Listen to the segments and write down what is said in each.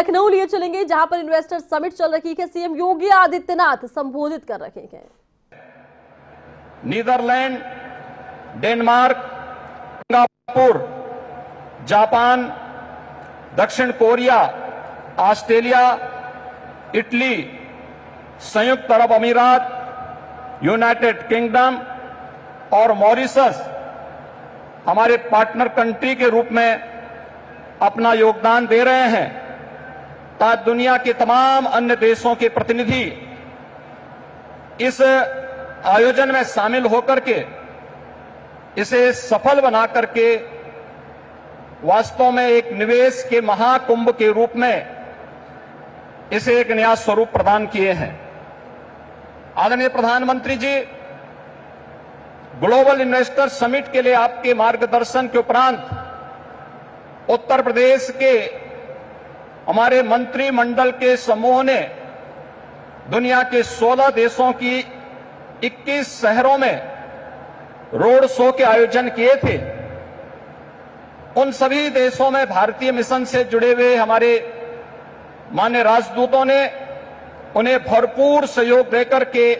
लखनऊ लिए चलेंगे, जहां पर इन्वेस्टर समिट चल रही है। सीएम योगी आदित्यनाथ संबोधित कर रहे हैं। नीदरलैंड, डेनमार्क, सिंगापुर, जापान, दक्षिण कोरिया, ऑस्ट्रेलिया, इटली, संयुक्त अरब अमीरात, यूनाइटेड किंगडम और मॉरिशस हमारे पार्टनर कंट्री के रूप में अपना योगदान दे रहे हैं, ताकि दुनिया के तमाम अन्य देशों के प्रतिनिधि इस आयोजन में शामिल होकर के इसे सफल बना करके वास्तव में एक निवेश के महाकुंभ के रूप में इसे एक नया स्वरूप प्रदान किए हैं। आदरणीय प्रधानमंत्री जी, ग्लोबल इन्वेस्टर समिट के लिए आपके मार्गदर्शन के उपरांत उत्तर प्रदेश के हमारे मंत्रिमंडल के समूह ने दुनिया के 16 देशों की 21 शहरों में रोड शो के आयोजन किए थे। उन सभी देशों में भारतीय मिशन से जुड़े हुए हमारे माननीय राजदूतों ने उन्हें भरपूर सहयोग देकर के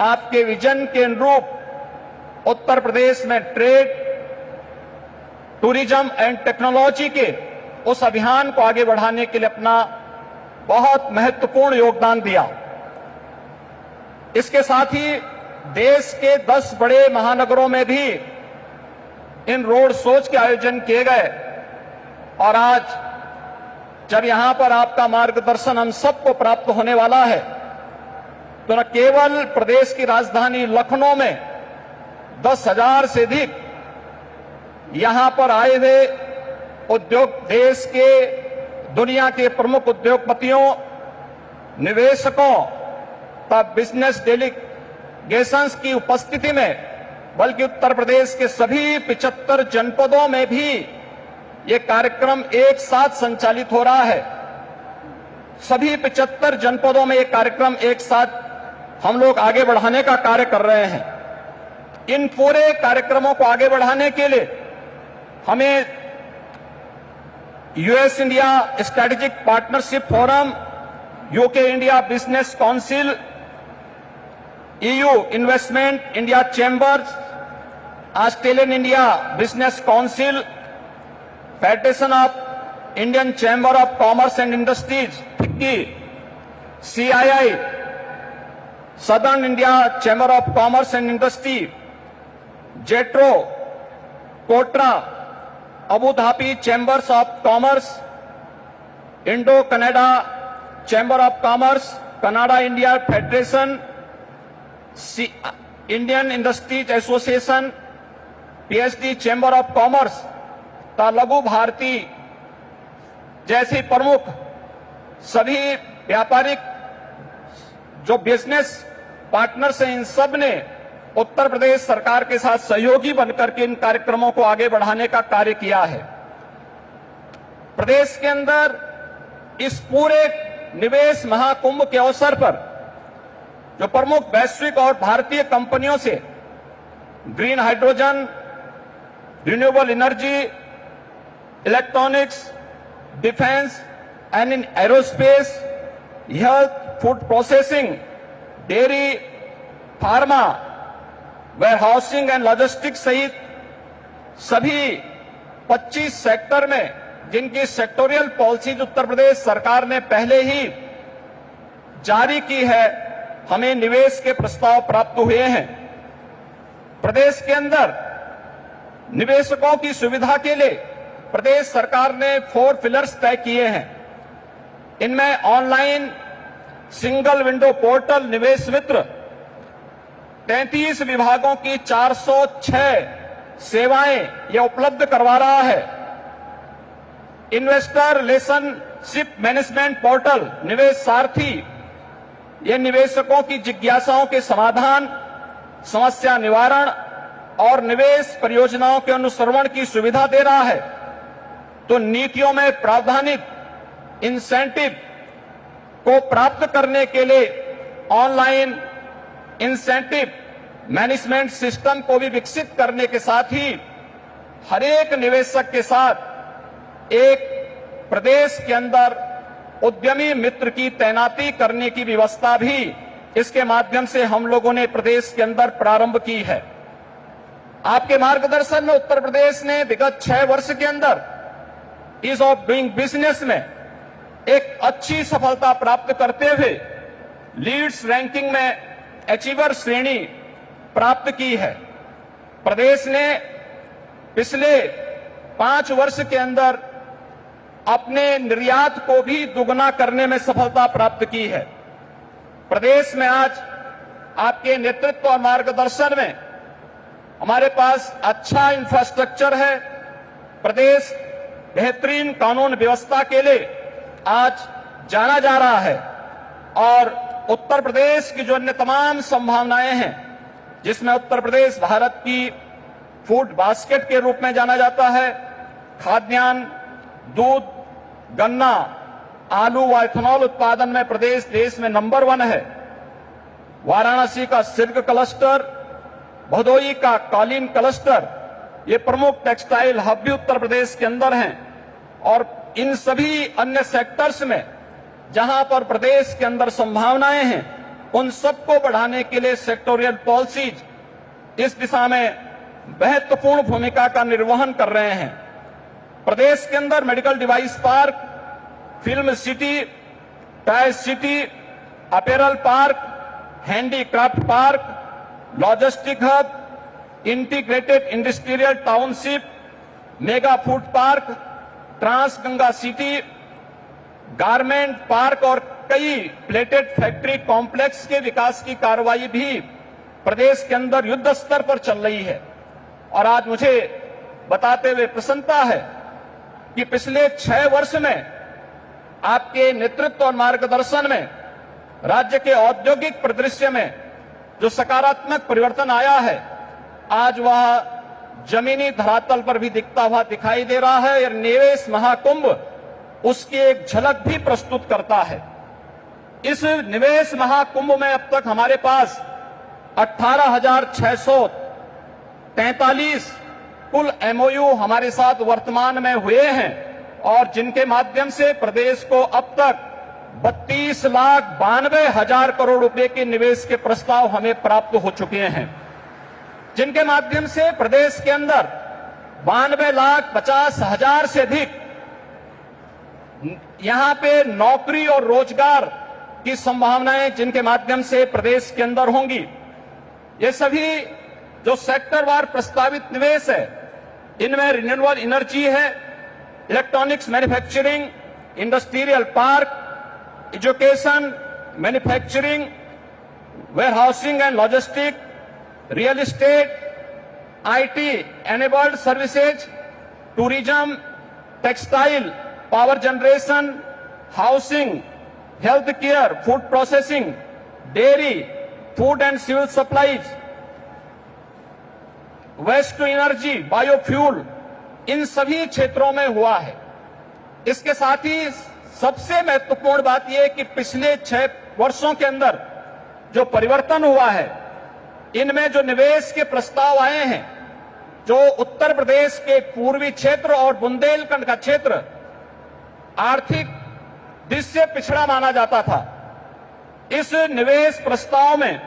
आपके विजन के अनुरूप उत्तर प्रदेश में ट्रेड, टूरिज्म एंड टेक्नोलॉजी के उस अभियान को आगे बढ़ाने के लिए अपना बहुत महत्वपूर्ण योगदान दिया। इसके साथ ही देश के 10 बड़े महानगरों में भी इन रोड शोज के आयोजन किए गए और आज जब यहां पर आपका मार्गदर्शन हम सबको प्राप्त होने वाला है, तो न केवल प्रदेश की राजधानी लखनऊ में 10,000 से अधिक यहां पर आए हुए उद्योग, देश के दुनिया के प्रमुख उद्योगपतियों, निवेशकों का बिजनेस डेलीगेशंस की उपस्थिति में, बल्कि उत्तर प्रदेश के सभी 75 जनपदों में भी ये कार्यक्रम एक साथ संचालित हो रहा है। सभी 75 जनपदों में ये कार्यक्रम एक साथ हम लोग आगे बढ़ाने का कार्य कर रहे हैं। इन पूरे कार्यक्रमों को आगे बढ़ाने के लिए हमें US India strategic partnership forum, UK India business council, EU investment India chambers, Australian India business council, federation of Indian chamber of commerce and industries FICCI, CII southern India chamber of commerce and industry, JETRO, KOTRA, Abu Dhabi chambers of commerce, Indo Canada chamber of commerce, Canada India federation, Indian industries association, PHD chamber of commerce, Laghu Bharati जैसी प्रमुख सभी व्यापारिक जो business partners हैं, इन सब ने उत्तर प्रदेश सरकार के साथ सहयोगी बनकर के इन कार्यक्रमों को आगे बढ़ाने का कार्य किया है। प्रदेश के अंदर इस पूरे निवेश महाकुंभ के अवसर पर जो प्रमुख वैश्विक और भारतीय कंपनियों से green hydrogen, renewable energy, electronics, defence and in aerospace, health, food processing, dairy, pharma, warehousing and logistics सहित सभी 25 सेक्टर में जिनकी सेक्टोरियल पॉलिसीज उत्तर प्रदेश सरकार ने पहले ही जारी की है, हमें निवेश के प्रस्ताव प्राप्त हुए हैं। प्रदेश के अंदर निवेशकों की सुविधा के लिए प्रदेश सरकार ने 4 पिलर्स तय किए हैं। इनमें ऑनलाइन सिंगल विंडो पोर्टल निवेश मित्र, 33 विभागों की 406 सेवाएं यह उपलब्ध करवा रहा है। इन्वेस्टर रिलेशनशिप मैनेजमेंट पोर्टल निवेश सारथी, यह निवेशकों की जिज्ञासाओं के समाधान, समस्या निवारण और निवेश परियोजनाओं के अनुश्रवण की सुविधा दे रहा है। तो नीतियों में प्रावधानिक इंसेंटिव को प्राप्त करने के लिए ऑनलाइन इंसेंटिव मैनेजमेंट सिस्टम को भी विकसित करने के साथ ही हर एक निवेशक के साथ एक प्रदेश के अंदर उद्यमी मित्र की तैनाती करने की व्यवस्था भी इसके माध्यम से हम लोगों ने प्रदेश के अंदर प्रारंभ की है। आपके मार्गदर्शन में उत्तर प्रदेश ने विगत 6 वर्ष के अंदर ईज ऑफ डूइंग बिजनेस में एक अच्छी सफलता प्राप्त करते हुए लीड्स रैंकिंग में अचीवर श्रेणी प्राप्त की है। प्रदेश ने पिछले 5 वर्ष के अंदर अपने निर्यात को भी दुगना करने में सफलता प्राप्त की है। प्रदेश में आज आपके नेतृत्व और मार्गदर्शन में हमारे पास अच्छा इंफ्रास्ट्रक्चर है। प्रदेश बेहतरीन कानून व्यवस्था के लिए आज जाना जा रहा है और उत्तर प्रदेश की जो अन्य तमाम संभावनाएं हैं, जिसमें उत्तर प्रदेश भारत की फूड बास्केट के रूप में जाना जाता है, खाद्यान्न, दूध, गन्ना, आलू व इथेनॉल उत्पादन में प्रदेश देश में नंबर 1 है। वाराणसी का सिल्क क्लस्टर, भदोई का कालीन क्लस्टर, ये प्रमुख टेक्सटाइल हब भी उत्तर प्रदेश के अंदर हैं और इन सभी अन्य सेक्टर्स में जहां पर प्रदेश के अंदर संभावनाएं हैं, उन सबको बढ़ाने के लिए सेक्टोरियल पॉलिसीज इस दिशा में महत्वपूर्ण भूमिका का निर्वहन कर रहे हैं। प्रदेश के अंदर medical device park, film city, toy city, apparel park, handicraft park, logistic hub, integrated industrial township, mega food park, trans Ganga city, garment park और कई प्लेटेड फैक्ट्री कॉम्प्लेक्स के विकास की कार्रवाई भी प्रदेश के अंदर युद्ध स्तर पर चल रही है। और आज मुझे बताते हुए प्रसन्नता है कि पिछले 6 वर्ष में आपके नेतृत्व और मार्गदर्शन में राज्य के औद्योगिक परिदृश्य में जो सकारात्मक परिवर्तन आया है, आज वह जमीनी धरातल पर भी दिखता हुआ दिखाई दे रहा है। और निवेश महाकुंभ उसकी एक झलक भी प्रस्तुत करता है। इस निवेश महाकुंभ में अब तक हमारे पास 18,643 कुल एमओयू हमारे साथ वर्तमान में हुए हैं और जिनके माध्यम से प्रदेश को अब तक 32,92,000 करोड़ रुपए के निवेश के प्रस्ताव हमें प्राप्त हो चुके हैं, जिनके माध्यम से प्रदेश के अंदर 92,50,000 से अधिक यहां पे नौकरी और रोजगार की संभावनाएं जिनके माध्यम से प्रदेश के अंदर होंगी। ये सभी जो सेक्टरवार प्रस्तावित निवेश है, इनमें रिन्यूएबल एनर्जी है, electronics manufacturing, industrial park, education, manufacturing, warehousing and logistic, real estate, IT enabled services, tourism, textile, power generation, housing, health care, food processing, dairy, food and civil supplies, waste to energy, biofuel, इन सभी क्षेत्रों में हुआ है। इसके साथ ही सबसे महत्वपूर्ण बात यह है कि पिछले 6 वर्षों के अंदर जो परिवर्तन हुआ है, इनमें जो निवेश के प्रस्ताव आए हैं, जो उत्तर प्रदेश के पूर्वी क्षेत्र और बुंदेलखंड का क्षेत्र आर्थिक दृष्टि से पिछड़ा माना जाता था, इस निवेश प्रस्ताव में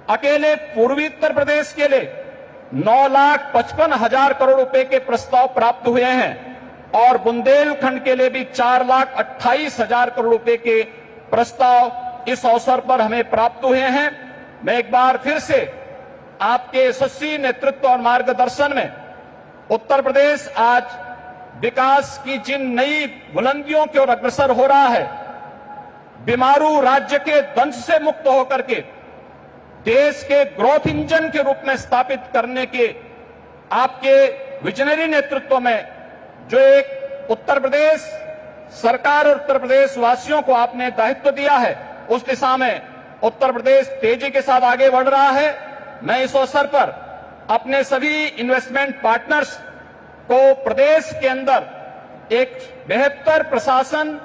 अकेले पूर्वी उत्तर प्रदेश के लिए 9,55,000 करोड़ रुपए के प्रस्ताव प्राप्त हुए हैं और बुंदेलखंड के लिए भी 4,28,000 करोड़ रुपए के प्रस्ताव इस अवसर पर हमें प्राप्त हुए हैं। मैं एक बार फिर से आपके यशस्वी नेतृत्व और मार्गदर्शन में उत्तर प्रदेश आज विकास की जिन नई बुलंदियों की ओर अग्रसर हो रहा है, बीमारू राज्य के दंश से मुक्त होकर के देश के ग्रोथ इंजन के रूप में स्थापित करने के आपके विजनरी नेतृत्व में जो एक उत्तर प्रदेश सरकार और उत्तर प्रदेश वासियों को आपने दायित्व दिया है, उस दिशा में उत्तर प्रदेश तेजी के साथ आगे बढ़ रहा है। मैं इस अवसर पर अपने सभी इन्वेस्टमेंट पार्टनर्स को प्रदेश के अंदर एक बेहतर प्रशासन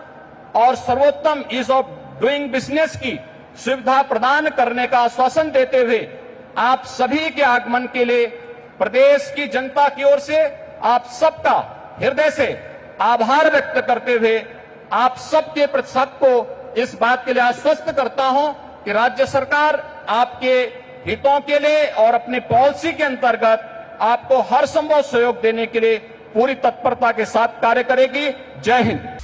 और सर्वोत्तम ईज ऑफ डूइंग बिजनेस की सुविधा प्रदान करने का आश्वासन देते हुए आप सभी के आगमन के लिए प्रदेश की जनता की ओर से आप सबका हृदय से आभार व्यक्त करते हुए आप सबके सबको इस बात के लिए आश्वस्त करता हूं कि राज्य सरकार आपके हितों के लिए और अपनी पॉलिसी के अंतर्गत आपको हर संभव सहयोग देने के लिए पूरी तत्परता के साथ कार्य करेगी। जय हिंद।